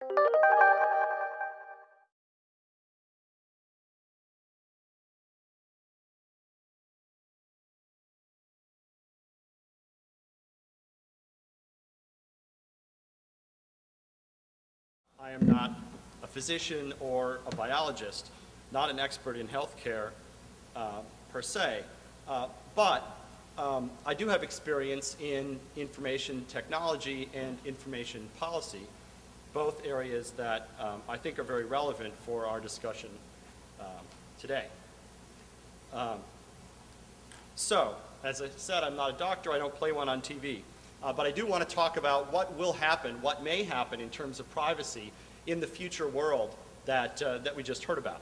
I am not a physician or a biologist, not an expert in healthcare per se, but I do have experience in information technology and information policy, both areas that I think are very relevant for our discussion today. So, as I said, I'm not a doctor, I don't play one on TV. But I do want to talk about what will happen, what may happen in terms of privacy in the future world that we just heard about.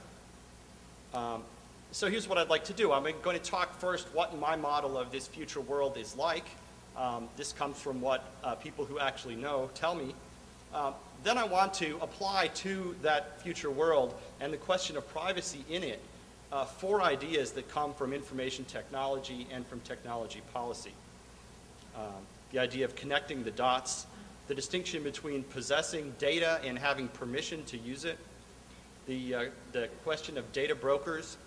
So here's what I'd like to do. I'm going to talk first what my model of this future world is like. This comes from what people who actually know tell me. Then I want to apply to that future world and the question of privacy in it 4 ideas that come from information technology and from technology policy. The idea of connecting the dots, the distinction between possessing data and having permission to use it, the question of data brokers,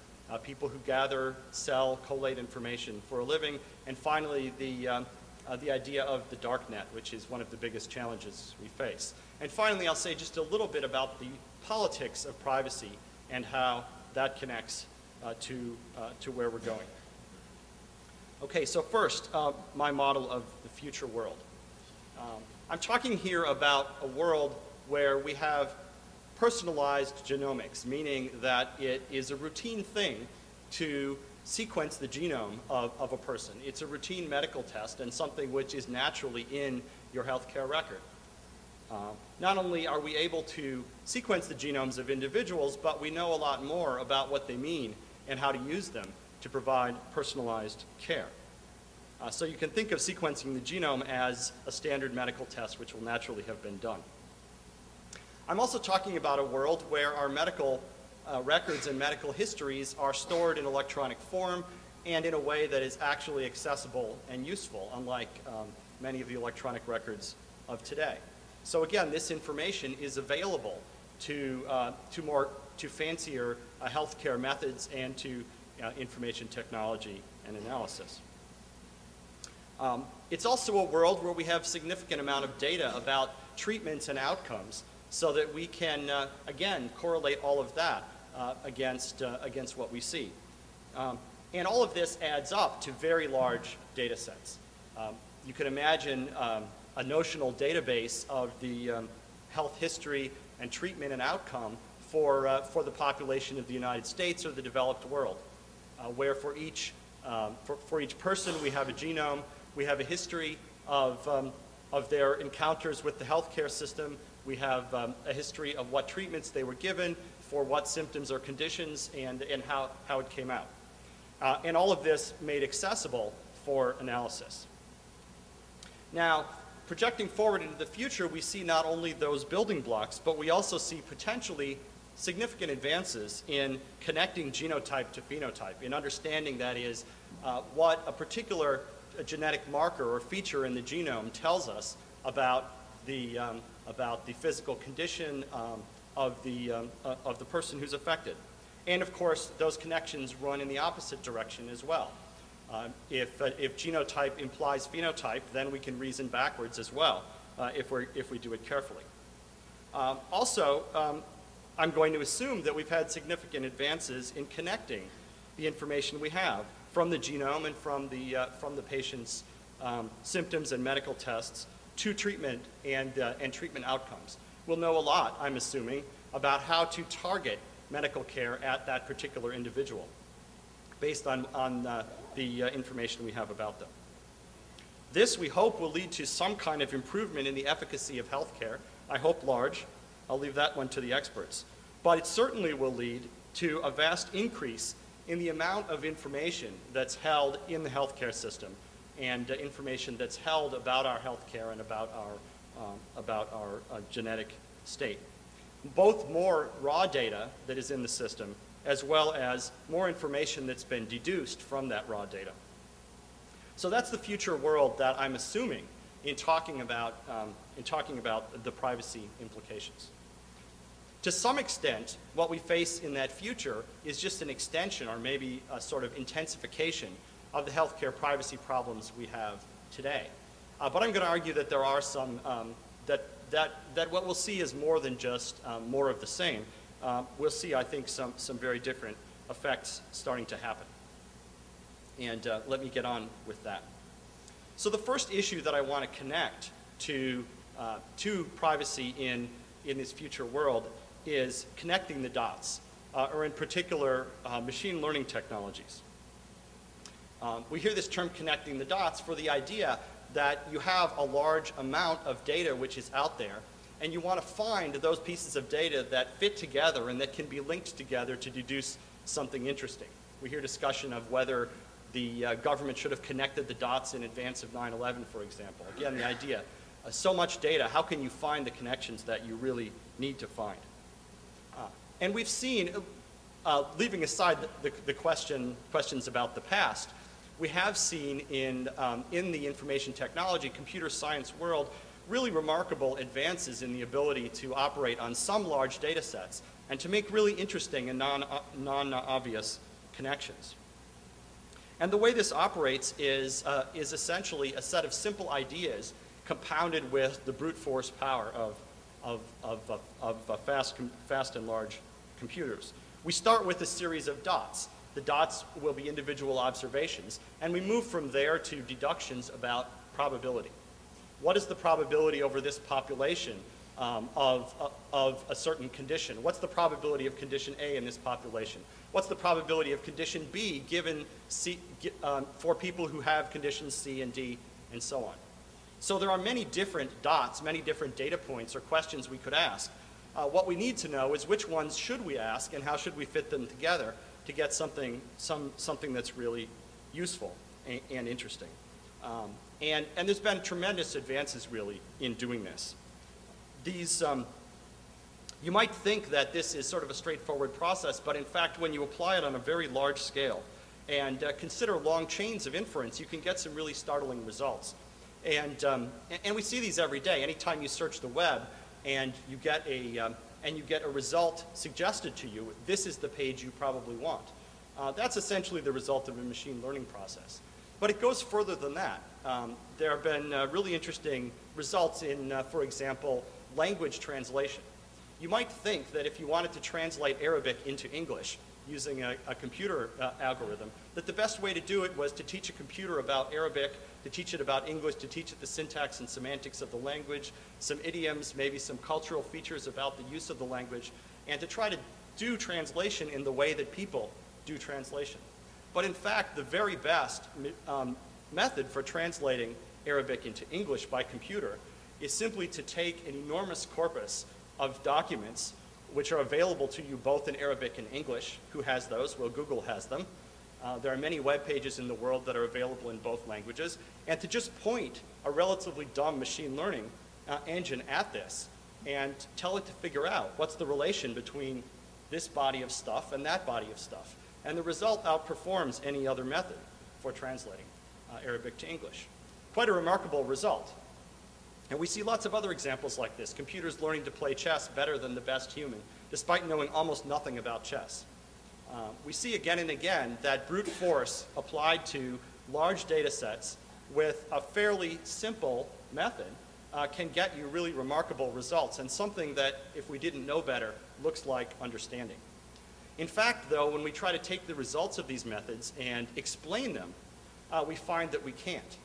people who gather, sell, collate information for a living, and finally the idea of the dark net, which is one of the biggest challenges we face. And finally, I'll say just a little bit about the politics of privacy and how that connects to where we're going. Okay, so first, my model of the future world. I'm talking here about a world where we have personalized genomics, meaning that it is a routine thing to sequence the genome of a person. It's a routine medical test and something which is naturally in your healthcare record. Not only are we able to sequence the genomes of individuals, but we know a lot more about what they mean and how to use them to provide personalized care. So you can think of sequencing the genome as a standard medical test which will naturally have been done. I'm also talking about a world where our medical records and medical histories are stored in electronic form and in a way that is actually accessible and useful, unlike many of the electronic records of today. So again, this information is available to fancier healthcare methods and to information technology and analysis. It's also a world where we have significant amount of data about treatments and outcomes so that we can, again, correlate all of that against what we see. And all of this adds up to very large data sets. You can imagine a notional database of the health history and treatment and outcome for the population of the United States or the developed world, where for each person we have a genome, we have a history of their encounters with the healthcare system, we have a history of what treatments they were given, for what symptoms or conditions, and how it came out. And all of this made accessible for analysis. Now, projecting forward into the future, we see not only those building blocks, but we also see potentially significant advances in connecting genotype to phenotype, in understanding, that is, what a particular genetic marker or feature in the genome tells us about the physical condition of the person who's affected. And of course, those connections run in the opposite direction as well. If genotype implies phenotype, then we can reason backwards as well if we do it carefully. Also, I'm going to assume that we've had significant advances in connecting the information we have from the genome and from the patient's symptoms and medical tests to treatment and treatment outcomes. We'll know a lot, I'm assuming, about how to target medical care at that particular individual based on the information we have about them. This, we hope, will lead to some kind of improvement in the efficacy of healthcare. I hope large. I'll leave that one to the experts. But it certainly will lead to a vast increase in the amount of information that's held in the healthcare system and information that's held about our healthcare and about our genetic state. Both more raw data that is in the system, as well as more information that's been deduced from that raw data. So that's the future world that I'm assuming in talking about the privacy implications. To some extent, what we face in that future is just an extension or maybe a sort of intensification of the healthcare privacy problems we have today. But I'm going to argue that there are some, that what we'll see is more than just more of the same. We'll see, I think, some very different effects starting to happen. And let me get on with that. So the first issue that I want to connect to privacy in this future world is connecting the dots, or in particular, machine learning technologies. We hear this term connecting the dots for the idea that you have a large amount of data which is out there, and you want to find those pieces of data that fit together and that can be linked together to deduce something interesting. We hear discussion of whether the government should have connected the dots in advance of 9/11, for example. Again, the idea, so much data, how can you find the connections that you really need to find? And we've seen, leaving aside the questions about the past, we have seen in the information technology, computer science world, really remarkable advances in the ability to operate on some large data sets and to make really interesting and non-obvious connections. And the way this operates is essentially a set of simple ideas compounded with the brute force power of fast and large computers. We start with a series of dots. The dots will be individual observations, and we move from there to deductions about probability. What is the probability over this population of a certain condition? What's the probability of condition A in this population? What's the probability of condition B given for people who have conditions C and D, and so on? So there are many different dots, many different data points or questions we could ask. What we need to know is which ones should we ask and how should we fit them together to get something that's really useful and interesting. And there's been tremendous advances, really, in doing this. You might think that this is sort of a straightforward process, but in fact, when you apply it on a very large scale and consider long chains of inference, you can get some really startling results. And we see these every day. Anytime you search the web and you get a result suggested to you, this is the page you probably want. That's essentially the result of a machine learning process. But it goes further than that. There have been really interesting results in, for example, language translation. You might think that if you wanted to translate Arabic into English using a computer algorithm, that the best way to do it was to teach a computer about Arabic, to teach it about English, to teach it the syntax and semantics of the language, some idioms, maybe some cultural features about the use of the language, and to try to do translation in the way that people do translation. But in fact, the very best method for translating Arabic into English by computer is simply to take an enormous corpus of documents which are available to you both in Arabic and English. Who has those? Well, Google has them. There are many web pages in the world that are available in both languages. And to just point a relatively dumb machine learning engine at this and tell it to figure out what's the relation between this body of stuff and that body of stuff. And the result outperforms any other method for translating Arabic to English. Quite a remarkable result. And we see lots of other examples like this. Computers learning to play chess better than the best human, despite knowing almost nothing about chess. We see again and again that brute force applied to large data sets with a fairly simple method can get you really remarkable results, and something that, if we didn't know better, looks like understanding. In fact, though, when we try to take the results of these methods and explain them, we find that we can't.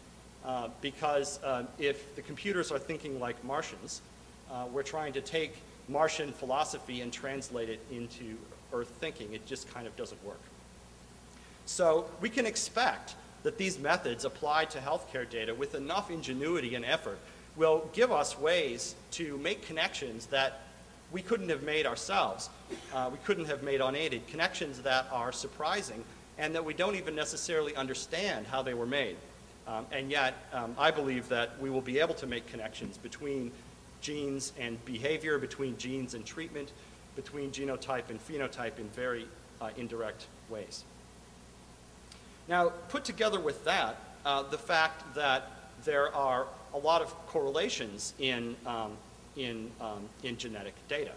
Because if the computers are thinking like Martians, we're trying to take Martian philosophy and translate it into Earth thinking. It just kind of doesn't work. So we can expect that these methods applied to healthcare data with enough ingenuity and effort will give us ways to make connections that we couldn't have made ourselves. We couldn't have made unaided connections that are surprising and that we don't even necessarily understand how they were made. And yet, I believe that we will be able to make connections between genes and behavior, between genes and treatment, between genotype and phenotype in very indirect ways. Now, put together with that, the fact that there are a lot of correlations in genetic data.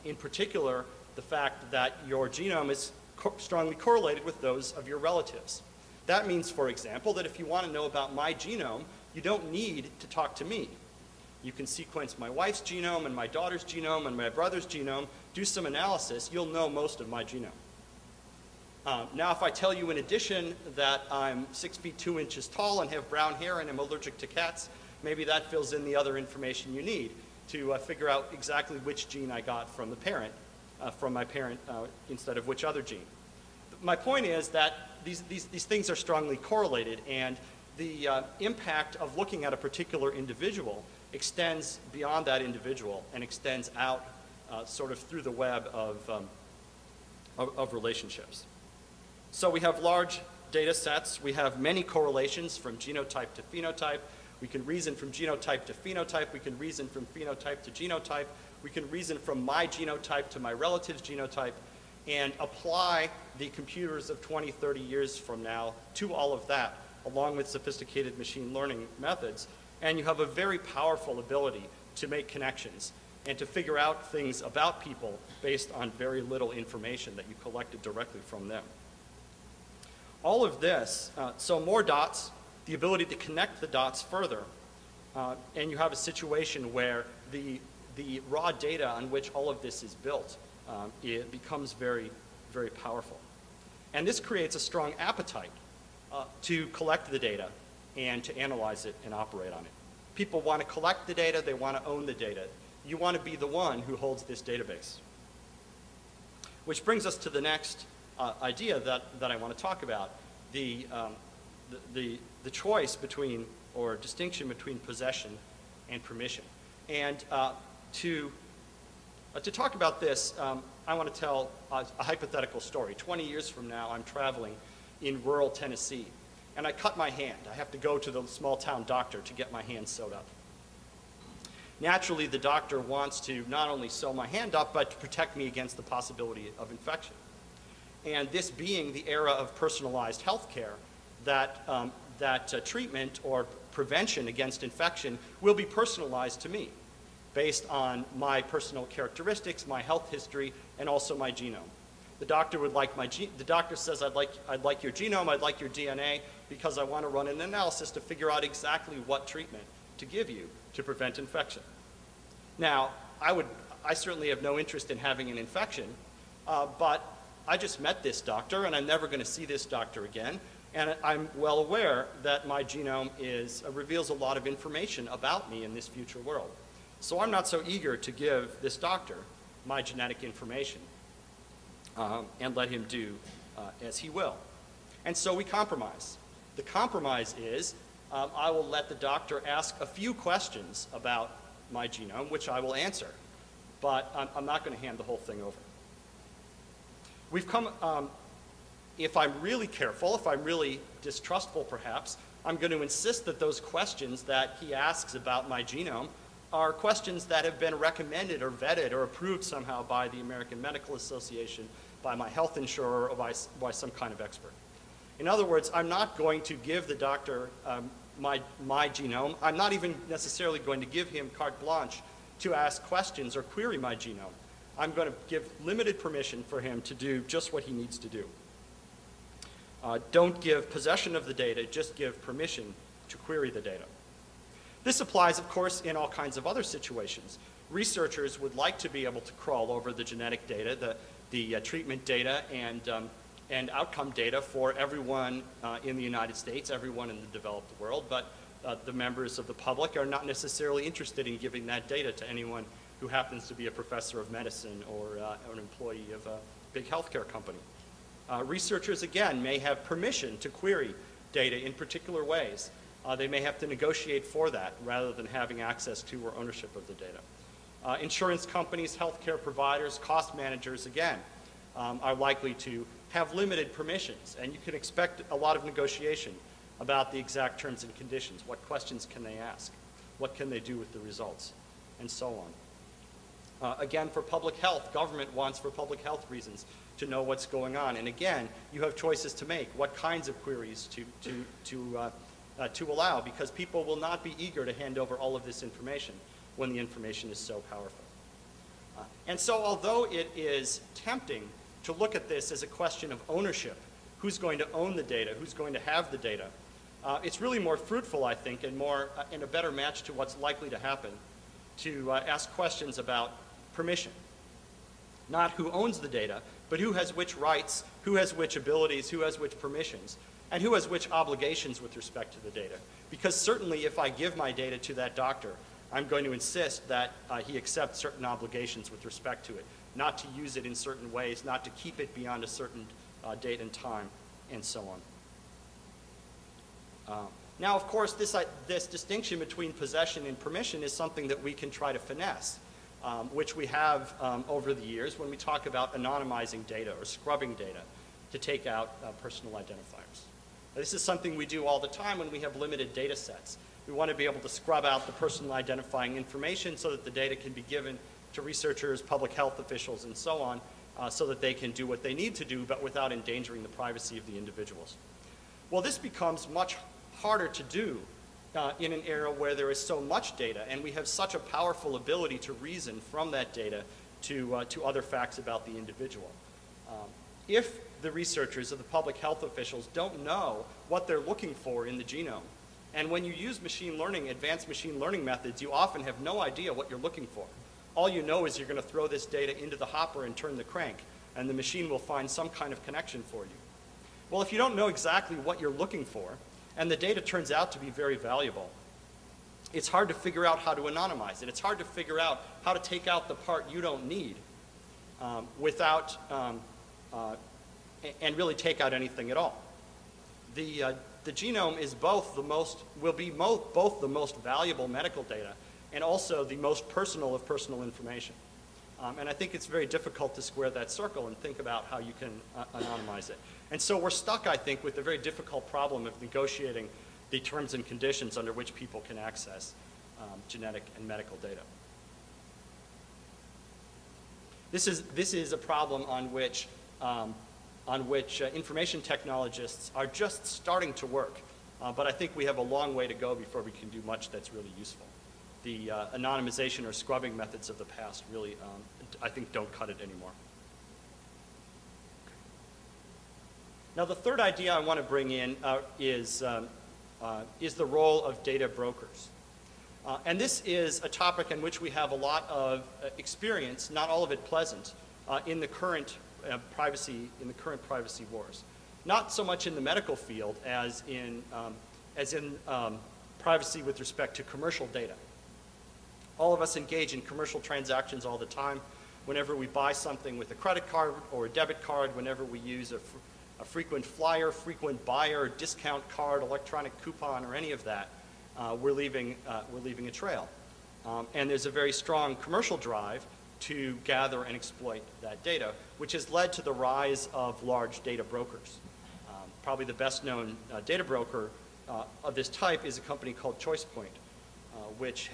In particular, the fact that your genome is strongly correlated with those of your relatives. That means, for example, that if you want to know about my genome, you don't need to talk to me. You can sequence my wife's genome and my daughter's genome and my brother's genome, do some analysis, you'll know most of my genome. Now, if I tell you in addition that I'm 6 feet 2 inches tall and have brown hair and am allergic to cats, maybe that fills in the other information you need to figure out exactly which gene I got from the parent, from my parent, instead of which other gene. My point is that these things are strongly correlated, and the impact of looking at a particular individual extends beyond that individual and extends out sort of through the web of relationships. So we have large data sets. We have many correlations from genotype to phenotype. We can reason from genotype to phenotype. We can reason from phenotype to genotype. We can reason from my genotype to my relative's genotype and apply the computers of 20, 30 years from now to all of that, along with sophisticated machine learning methods. And you have a very powerful ability to make connections and to figure out things about people based on very little information that you collected directly from them. All of this, so more dots, the ability to connect the dots further, and you have a situation where the raw data on which all of this is built, it becomes very, very powerful. And this creates a strong appetite to collect the data and to analyze it and operate on it. People want to collect the data, they want to own the data. You want to be the one who holds this database. Which brings us to the next idea that I want to talk about, the choice between, or distinction between possession and permission. And to talk about this, I want to tell a hypothetical story. 20 years from now, I'm traveling in rural Tennessee, and I cut my hand. I have to go to the small town doctor to get my hand sewed up. Naturally, the doctor wants to not only sew my hand up, but to protect me against the possibility of infection. And this being the era of personalized health care, that treatment or prevention against infection will be personalized to me based on my personal characteristics, my health history, and also my genome. The doctor would like the doctor says, I'd like your genome, I'd like your DNA, because I want to run an analysis to figure out exactly what treatment to give you to prevent infection. Now, I certainly have no interest in having an infection, but I just met this doctor, and I'm never going to see this doctor again, and I'm well aware that my genome reveals a lot of information about me in this future world. So I'm not so eager to give this doctor my genetic information and let him do as he will. And so we compromise. The compromise is I will let the doctor ask a few questions about my genome, which I will answer, but I'm not going to hand the whole thing over. We've come, if I'm really careful, if I'm really distrustful perhaps, I'm going to insist that those questions that he asks about my genome are questions that have been recommended or vetted or approved somehow by the American Medical Association, by my health insurer, or by some kind of expert. In other words, I'm not going to give the doctor my genome. I'm not even necessarily going to give him carte blanche to ask questions or query my genome. I'm going to give limited permission for him to do just what he needs to do. Don't give possession of the data, just give permission to query the data. This applies, of course, in all kinds of other situations. Researchers would like to be able to crawl over the genetic data, the treatment data, and outcome data for everyone in the United States, everyone in the developed world, but the members of the public are not necessarily interested in giving that data to anyone who happens to be a professor of medicine or an employee of a big healthcare company. Researchers, again, may have permission to query data in particular ways. They may have to negotiate for that rather than having access to or ownership of the data. Insurance companies, healthcare providers, cost managers, again, are likely to have limited permissions, and you can expect a lot of negotiation about the exact terms and conditions. What questions can they ask? What can they do with the results? And so on. Again, for public health, government wants, for public health reasons, to know what's going on. And again, you have choices to make, what kinds of queries to allow, because people will not be eager to hand over all of this information when the information is so powerful. And so although it is tempting to look at this as a question of ownership, who's going to own the data, who's going to have the data, it's really more fruitful, I think, and more and a better match to what's likely to happen to ask questions about permission. Not who owns the data, but who has which rights, who has which abilities, who has which permissions, and who has which obligations with respect to the data. Because certainly if I give my data to that doctor, I'm going to insist that he accept certain obligations with respect to it, not to use it in certain ways, not to keep it beyond a certain date and time, and so on. Now, of course, this distinction between possession and permission is something that we can try to finesse, which we have over the years when we talk about anonymizing data or scrubbing data to take out personal identifiers. Now, this is something we do all the time when we have limited data sets. We want to be able to scrub out the personal identifying information so that the data can be given to researchers, public health officials, and so on, so that they can do what they need to do, but without endangering the privacy of the individuals. Well, this becomes much harder to do in an era where there is so much data, and we have such a powerful ability to reason from that data to other facts about the individual. If the researchers or the public health officials don't know what they're looking for in the genome, and when you use machine learning, advanced machine learning methods, you often have no idea what you're looking for. All you know is you're going to throw this data into the hopper and turn the crank, and the machine will find some kind of connection for you. Well, if you don't know exactly what you're looking for, and the data turns out to be very valuable, it's hard to figure out how to anonymize it. It's hard to figure out how to take out the part you don't need and really take out anything at all. The genome is both will be both the most valuable medical data and also the most personal of personal information. And I think it's very difficult to square that circle and think about how you can anonymize it. And so we're stuck, I think, with the very difficult problem of negotiating the terms and conditions under which people can access genetic and medical data. This is a problem on which information technologists are just starting to work. But I think we have a long way to go before we can do much that's really useful. The anonymization or scrubbing methods of the past really, I think, don't cut it anymore. Now, the third idea I want to bring in is the role of data brokers. And this is a topic in which we have a lot of experience, not all of it pleasant, in the current privacy wars. Not so much in the medical field as in privacy with respect to commercial data. All of us engage in commercial transactions all the time. Whenever we buy something with a credit card or a debit card, whenever we use a frequent flyer, frequent buyer, discount card, electronic coupon, or any of that, we're leaving a trail. And there's a very strong commercial drive to gather and exploit that data, which has led to the rise of large data brokers. Probably the best known data broker of this type is a company called ChoicePoint, which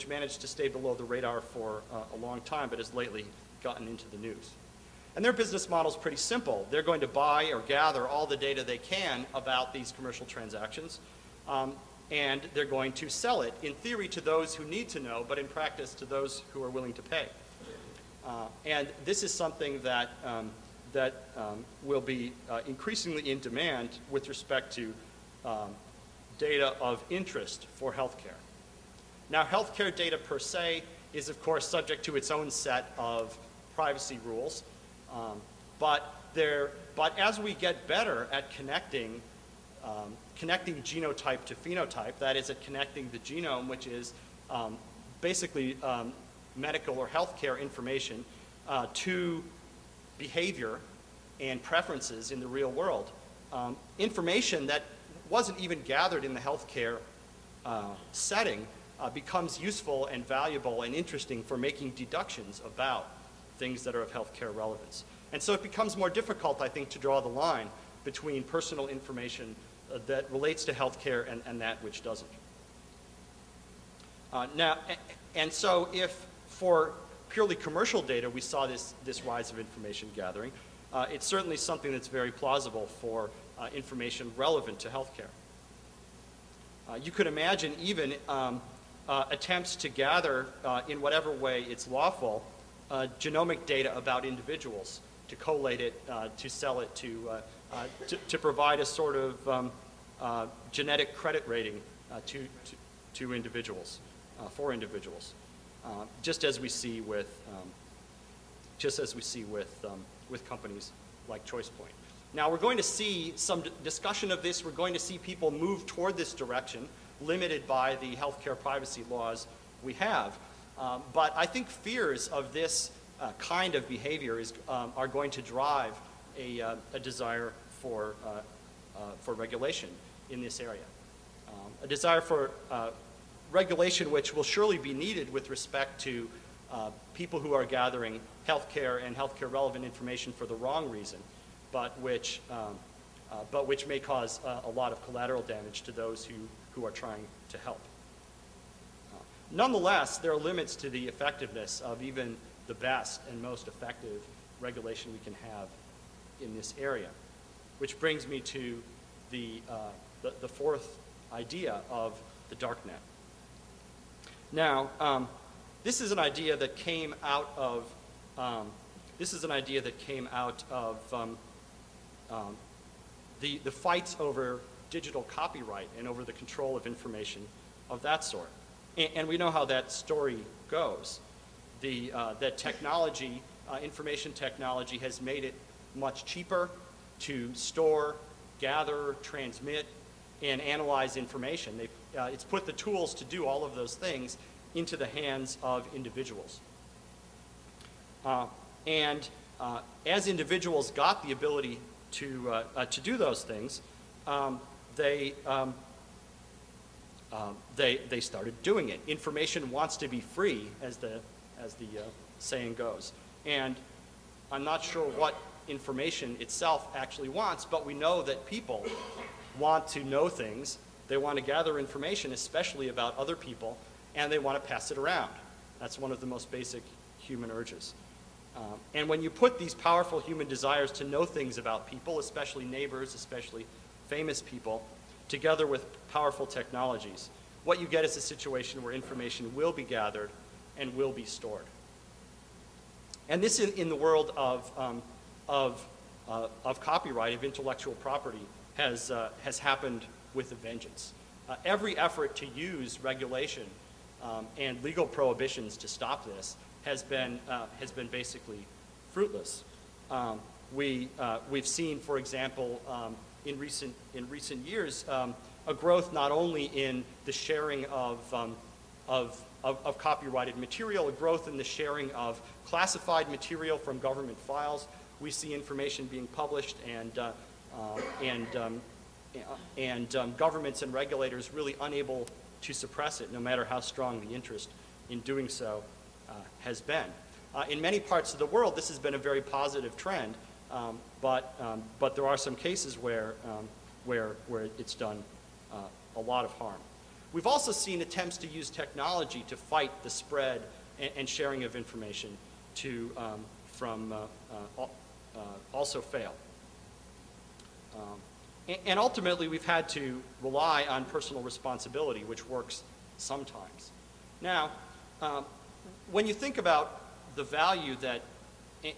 managed to stay below the radar for a long time, but has lately gotten into the news. And their business model is pretty simple. They're going to buy or gather all the data they can about these commercial transactions, and they're going to sell it, in theory, to those who need to know, but in practice to those who are willing to pay. And this is something that will be increasingly in demand with respect to data of interest for healthcare. Now, healthcare data per se is, of course, subject to its own set of privacy rules. But as we get better at connecting genotype to phenotype, that is, at connecting the genome, which is basically medical or healthcare information, to behavior and preferences in the real world, information that wasn't even gathered in the healthcare setting becomes useful and valuable and interesting for making deductions about things that are of healthcare relevance. And so it becomes more difficult, I think, to draw the line between personal information that relates to healthcare and that which doesn't. And so if for purely commercial data we saw this rise of information gathering, it's certainly something that's very plausible for information relevant to healthcare. You could imagine even attempts to gather, in whatever way it's lawful, genomic data about individuals, to collate it, to sell it, to provide a sort of genetic credit rating to individuals, for individuals, just as we see with companies like ChoicePoint. Now we're going to see some discussion of this. We're going to see people move toward this direction, limited by the healthcare privacy laws we have. But I think fears of this kind of behavior are going to drive a desire for regulation in this area. A desire for regulation which will surely be needed with respect to people who are gathering healthcare and healthcare relevant information for the wrong reason, but which may cause a lot of collateral damage to those who are trying to help. Nonetheless, there are limits to the effectiveness of even the best and most effective regulation we can have in this area, which brings me to the fourth idea of the darknet. Now, this is an idea that came out of the fights over digital copyright and over the control of information of that sort. And we know how that story goes. That technology, information technology, has made it much cheaper to store, gather, transmit, and analyze information. It's put the tools to do all of those things into the hands of individuals. As individuals got the ability to do those things, they started doing it. Information wants to be free, as the saying goes. And I'm not sure what information itself actually wants, but we know that people want to know things. They want to gather information, especially about other people, and they want to pass it around. That's one of the most basic human urges. And when you put these powerful human desires to know things about people, especially neighbors, especially famous people, together with powerful technologies, what you get is a situation where information will be gathered and will be stored. And this, in the world of copyright, of intellectual property, has happened with a vengeance. Every effort to use regulation and legal prohibitions to stop this has been basically fruitless. We've seen, for example, in recent years, a growth not only in the sharing of copyrighted material, a growth in the sharing of classified material from government files. We see information being published, and governments and regulators really unable to suppress it, no matter how strong the interest in doing so has been. In many parts of the world, this has been a very positive trend, but there are some cases where it's done a lot of harm. We've also seen attempts to use technology to fight the spread and sharing of information also fail. And ultimately, we've had to rely on personal responsibility, which works sometimes. Now, when you think about the value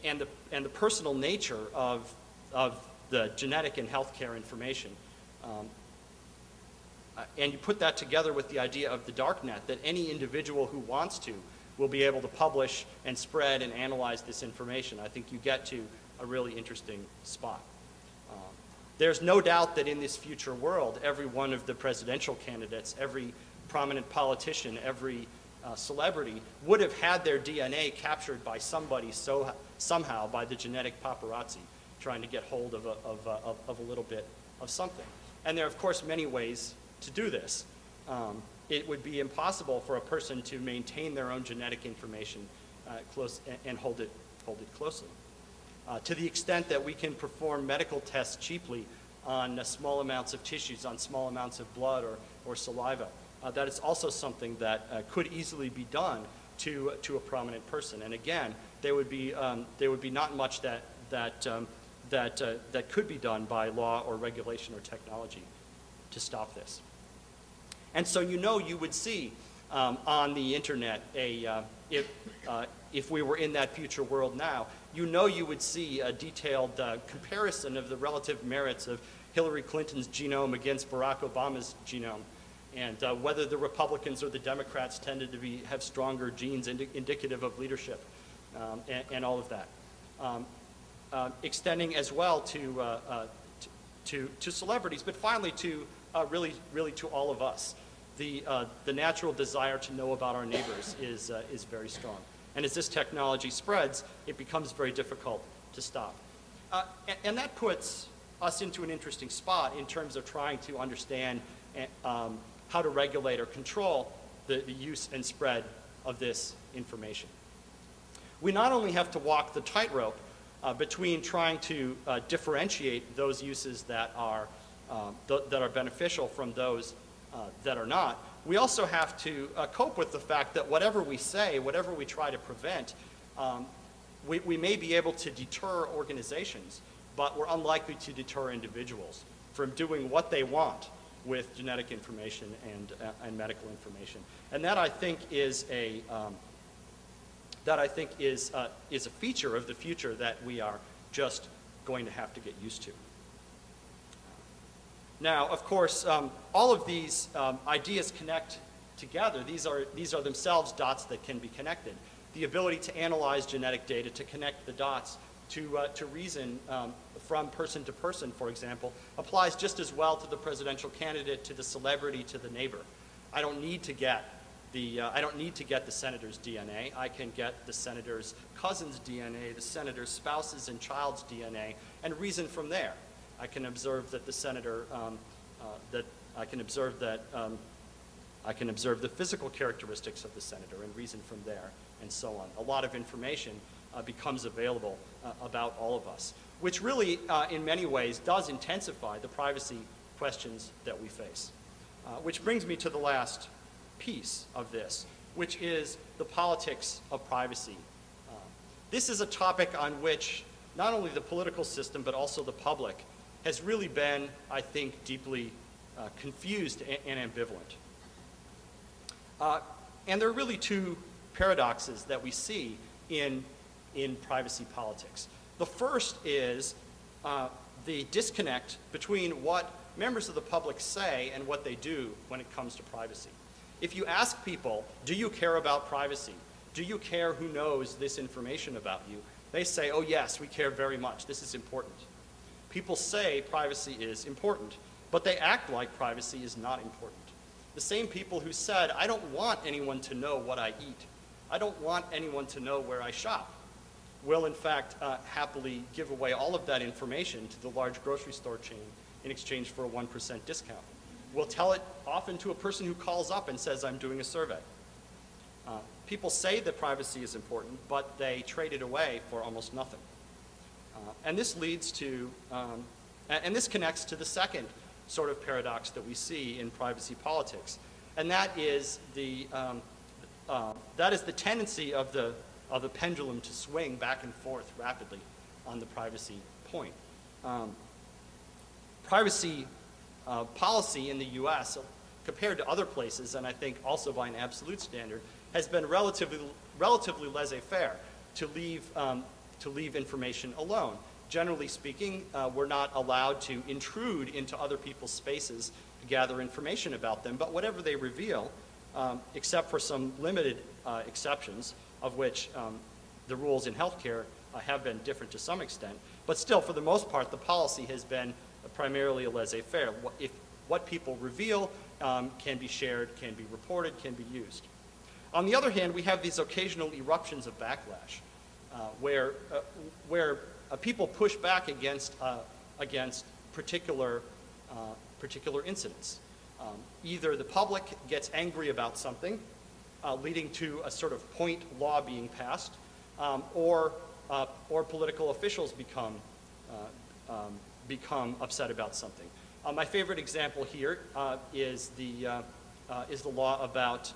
and the personal nature of the genetic and healthcare information, and you put that together with the idea of the darknet, that any individual who wants to will be able to publish and spread and analyze this information, I think you get to a really interesting spot. There's no doubt that in this future world, every one of the presidential candidates, every prominent politician, every celebrity would have had their DNA captured by somebody somehow by the genetic paparazzi trying to get hold of a little bit of something. And there are, of course, many ways to do this. It would be impossible for a person to maintain their own genetic information close and hold it closely. To the extent that we can perform medical tests cheaply on small amounts of tissues, on small amounts of blood or saliva, that is also something that could easily be done to a prominent person. And again, there would be not much that could be done by law or regulation or technology to stop this. And so you would see on the internet if we were in that future world now, you know you would see a detailed comparison of the relative merits of Hillary Clinton's genome against Barack Obama's genome, and whether the Republicans or the Democrats tended to have stronger genes indicative of leadership, and all of that. Extending as well to celebrities, but finally to really to all of us. The natural desire to know about our neighbors is very strong. And as this technology spreads, it becomes very difficult to stop. And that puts us into an interesting spot in terms of trying to understand how to regulate or control the use and spread of this information. We not only have to walk the tightrope between trying to differentiate those uses that are beneficial from those that are not, we also have to cope with the fact that whatever we say, whatever we try to prevent, we may be able to deter organizations, but we're unlikely to deter individuals from doing what they want with genetic information and medical information. And that, I think, is a feature of the future that we are just going to have to get used to. Now, of course, all of these ideas connect together. These are themselves dots that can be connected. The ability to analyze genetic data, to connect the dots, to reason from person to person, for example, applies just as well to the presidential candidate, to the celebrity, to the neighbor. I don't need to get the senator's DNA. I can get the senator's cousin's DNA, the senator's spouse's and child's DNA, and reason from there. I can observe that the senator, I can observe the physical characteristics of the senator and reason from there, and so on. A lot of information becomes available about all of us, which really, in many ways, does intensify the privacy questions that we face. Which brings me to the last piece of this, which is the politics of privacy. This is a topic on which not only the political system, but also the public has really been, I think, deeply confused and ambivalent. And there are really two paradoxes that we see in privacy politics. The first is the disconnect between what members of the public say and what they do when it comes to privacy. If you ask people, do you care about privacy? Do you care who knows this information about you? They say, oh yes, we care very much. This is important. People say privacy is important, but they act like privacy is not important. The same people who said, I don't want anyone to know what I eat. I don't want anyone to know where I shop, will in fact happily give away all of that information to the large grocery store chain in exchange for a 1% discount. We'll tell it often to a person who calls up and says, I'm doing a survey. People say that privacy is important, but they trade it away for almost nothing. And this leads to, and this connects to the second sort of paradox that we see in privacy politics, and that is the tendency of the pendulum to swing back and forth rapidly on the privacy point. Privacy policy in the U.S., compared to other places, and I think also by an absolute standard, has been relatively laissez-faire to leave information alone. Generally speaking, we're not allowed to intrude into other people's spaces to gather information about them, but whatever they reveal, except for some limited exceptions, of which the rules in healthcare have been different to some extent, but still, for the most part, the policy has been primarily a laissez-faire. If what people reveal can be shared, can be reported, can be used. On the other hand, we have these occasional eruptions of backlash, where people push back against particular incidents. Either the public gets angry about something, leading to a sort of point law being passed, or political officials become upset about something. My favorite example here is the law about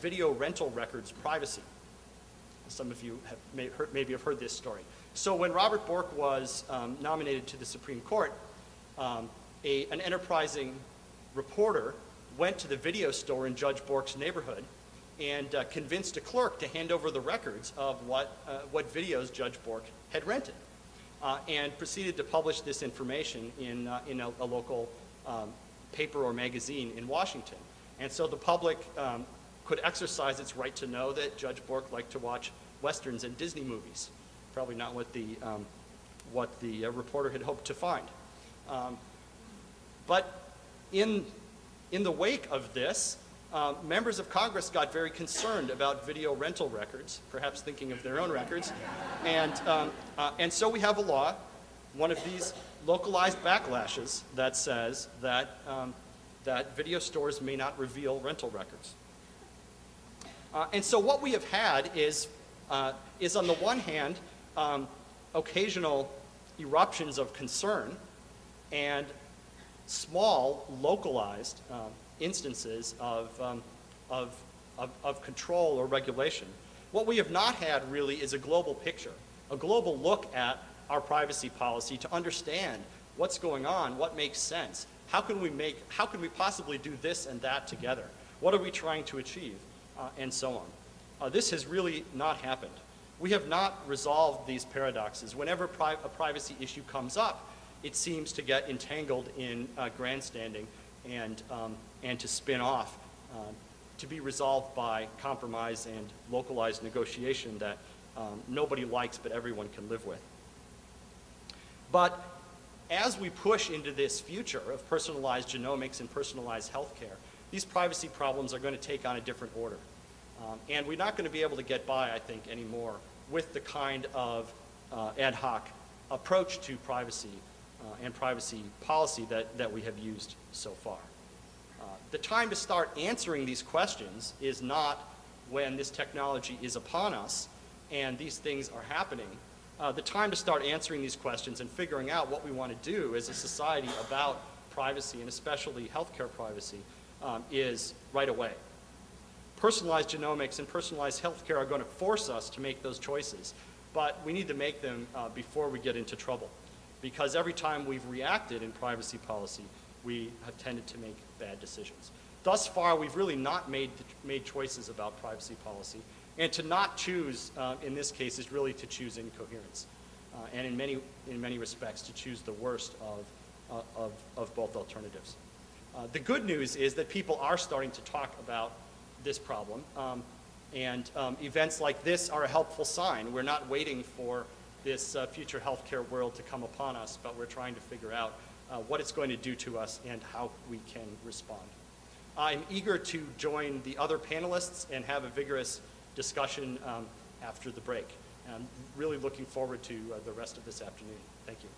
video rental records privacy. Some of you have maybe have heard this story. So when Robert Bork was nominated to the Supreme Court, an enterprising reporter went to the video store in Judge Bork's neighborhood and convinced a clerk to hand over the records of what videos Judge Bork had rented, and proceeded to publish this information in a local paper or magazine in Washington. And so the public could exercise its right to know that Judge Bork liked to watch Westerns and Disney movies. Probably not what the reporter had hoped to find. But in the wake of this, members of Congress got very concerned about video rental records, perhaps thinking of their own records. And so we have a law, one of these localized backlashes, that says that, that video stores may not reveal rental records. And so what we have had is on the one hand, occasional eruptions of concern and small, localized instances of control or regulation. What we have not had really is a global picture, a global look at our privacy policy to understand what's going on, what makes sense, how can we possibly do this and that together, what are we trying to achieve, and so on. This has really not happened. We have not resolved these paradoxes. Whenever a privacy issue comes up, it seems to get entangled in grandstanding and to spin off, to be resolved by compromise and localized negotiation that nobody likes but everyone can live with. But as we push into this future of personalized genomics and personalized healthcare, these privacy problems are going to take on a different order. And we're not going to be able to get by, I think, anymore with the kind of ad hoc approach to privacy and privacy policy that we have used so far. The time to start answering these questions is not when this technology is upon us and these things are happening. The time to start answering these questions and figuring out what we want to do as a society about privacy, and especially healthcare privacy, is right away. Personalized genomics and personalized healthcare are going to force us to make those choices, but we need to make them before we get into trouble. Because every time we've reacted in privacy policy, we have tended to make bad decisions. Thus far, we've really not made choices about privacy policy. And to not choose, in this case, is really to choose incoherence. And in many respects, to choose the worst of both alternatives. The good news is that people are starting to talk about this problem. And events like this are a helpful sign. We're not waiting for this future healthcare world to come upon us, but we're trying to figure out what it's going to do to us and how we can respond. I'm eager to join the other panelists and have a vigorous discussion after the break. And I'm really looking forward to the rest of this afternoon. Thank you.